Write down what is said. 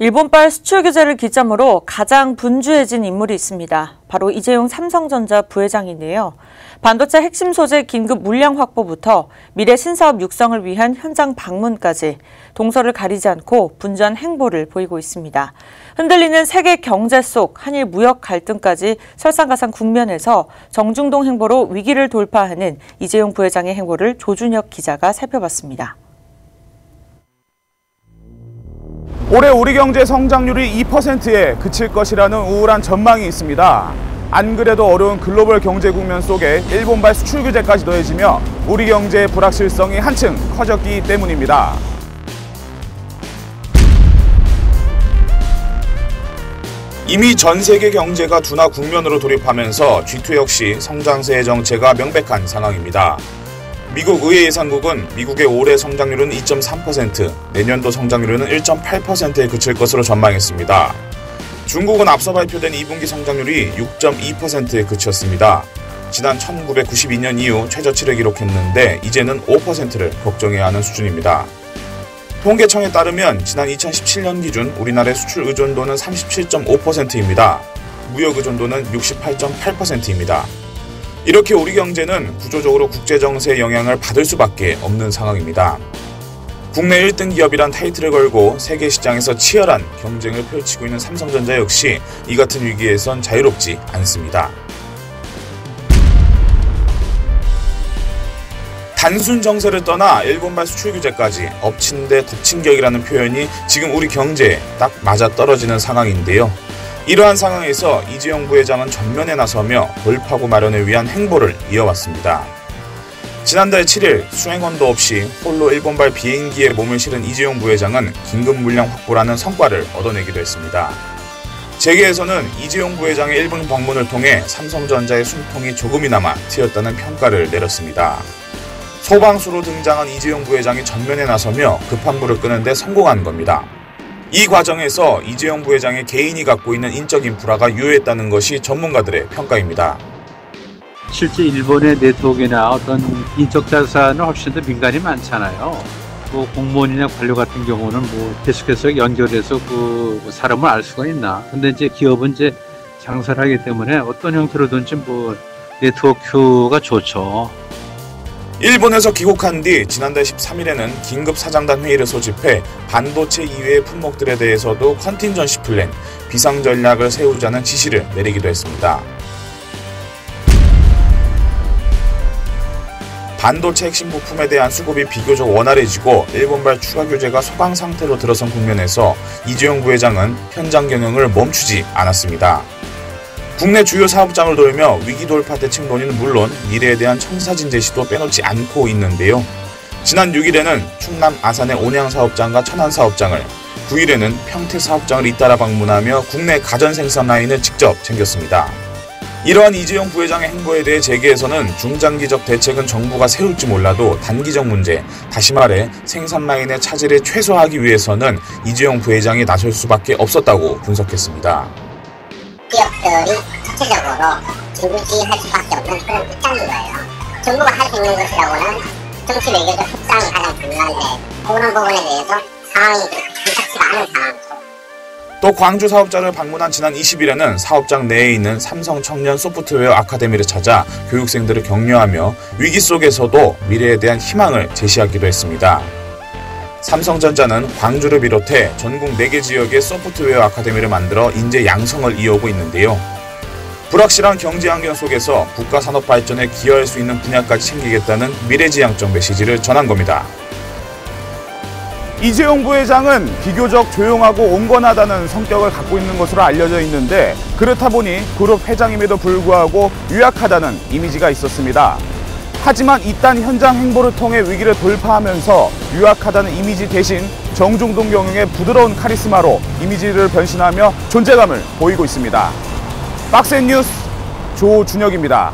일본발 수출 규제를 기점으로 가장 분주해진 인물이 있습니다. 바로 이재용 삼성전자 부회장인데요. 반도체 핵심 소재 긴급 물량 확보부터 미래 신사업 육성을 위한 현장 방문까지 동서를 가리지 않고 분주한 행보를 보이고 있습니다. 흔들리는 세계 경제 속 한일 무역 갈등까지 설상가상 국면에서 정중동 행보로 위기를 돌파하는 이재용 부회장의 행보를 조준혁 기자가 살펴봤습니다. 올해 우리 경제 성장률이 2%에 그칠 것이라는 우울한 전망이 있습니다. 안 그래도 어려운 글로벌 경제 국면 속에 일본발 수출 규제까지 더해지며 우리 경제의 불확실성이 한층 커졌기 때문입니다. 이미 전 세계 경제가 둔화 국면으로 돌입하면서 G2 역시 성장세의 정체가 명백한 상황입니다. 미국 의회 예산국은 미국의 올해 성장률은 2.3%, 내년도 성장률은 1.8%에 그칠 것으로 전망했습니다. 중국은 앞서 발표된 2분기 성장률이 6.2%에 그쳤습니다. 지난 1992년 이후 최저치를 기록했는데 이제는 5%를 걱정해야 하는 수준입니다. 통계청에 따르면 지난 2017년 기준 우리나라의 수출 의존도는 37.5%입니다. 무역 의존도는 68.8%입니다. 이렇게 우리 경제는 구조적으로 국제정세의 영향을 받을 수밖에 없는 상황입니다. 국내 1등 기업이란 타이틀을 걸고 세계 시장에서 치열한 경쟁을 펼치고 있는 삼성전자 역시 이 같은 위기에선 자유롭지 않습니다. 단순 정세를 떠나 일본발 수출 규제까지 엎친 데 덮친 격이라는 표현이 지금 우리 경제에 딱 맞아떨어지는 상황인데요. 이러한 상황에서 이재용 부회장은 전면에 나서며 돌파구 마련을 위한 행보를 이어왔습니다. 지난달 7일 수행원도 없이 홀로 일본발 비행기에 몸을 실은 이재용 부회장은 긴급 물량 확보라는 성과를 얻어내기도 했습니다. 재계에서는 이재용 부회장의 일본 방문을 통해 삼성전자의 숨통이 조금이나마 트였다는 평가를 내렸습니다. 소방수로 등장한 이재용 부회장이 전면에 나서며 급한 불을 끄는 데 성공한 겁니다. 이 과정에서 이재용 부회장의 개인이 갖고 있는 인적 인프라가 유효했다는 것이 전문가들의 평가입니다. 실제 일본의 네트워크나 어떤 인적 자산은 훨씬 더 민감이 많잖아요. 뭐 공무원이나 관료 같은 경우는 뭐 계속해서 연결해서 그 사람을 알 수가 있나. 근데 이제 기업은 이제 장사를 하기 때문에 어떤 형태로든지 뭐 네트워크가 좋죠. 일본에서 귀국한 뒤 지난달 13일에는 긴급 사장단 회의를 소집해 반도체 이외의 품목들에 대해서도 컨틴전시 플랜, 비상 전략을 세우자는 지시를 내리기도 했습니다. 반도체 핵심 부품에 대한 수급이 비교적 원활해지고 일본발 추가 규제가 소강 상태로 들어선 국면에서 이재용 부회장은 현장 경영을 멈추지 않았습니다. 국내 주요 사업장을 돌며 위기 돌파 대책 논의는 물론 미래에 대한 청사진 제시도 빼놓지 않고 있는데요. 지난 6일에는 충남 아산의 온양 사업장과 천안 사업장을, 9일에는 평택 사업장을 잇따라 방문하며 국내 가전 생산 라인을 직접 챙겼습니다. 이러한 이재용 부회장의 행보에 대해 재계에서는 중장기적 대책은 정부가 세울지 몰라도 단기적 문제, 다시 말해 생산 라인의 차질을 최소화하기 위해서는 이재용 부회장이 나설 수밖에 없었다고 분석했습니다. 기업들이 자체적으로 진출할 수밖에 없는 그런 입장인 거예요. 정부가 할 수 있는 것이라고는 정치 외교적 협상이 가장 중요한데 그런 부분에 대해서 상황이 괜찮지가 않은 상황이죠. 또 광주 사업장을 방문한 지난 20일에는 사업장 내에 있는 삼성 청년 소프트웨어 아카데미를 찾아 교육생들을 격려하며 위기 속에서도 미래에 대한 희망을 제시하기도 했습니다. 삼성전자는 광주를 비롯해 전국 4개 지역에 소프트웨어 아카데미를 만들어 인재 양성을 이어오고 있는데요. 불확실한 경제 환경 속에서 국가 산업 발전에 기여할 수 있는 분야까지 챙기겠다는 미래지향적 메시지를 전한 겁니다. 이재용 부회장은 비교적 조용하고 온건하다는 성격을 갖고 있는 것으로 알려져 있는데 그렇다 보니 그룹 회장임에도 불구하고 유약하다는 이미지가 있었습니다. 하지만 이딴 현장 행보를 통해 위기를 돌파하면서 유약하다는 이미지 대신 정중동 경영의 부드러운 카리스마로 이미지를 변신하며 존재감을 보이고 있습니다. 박스앤뉴스 조준혁입니다.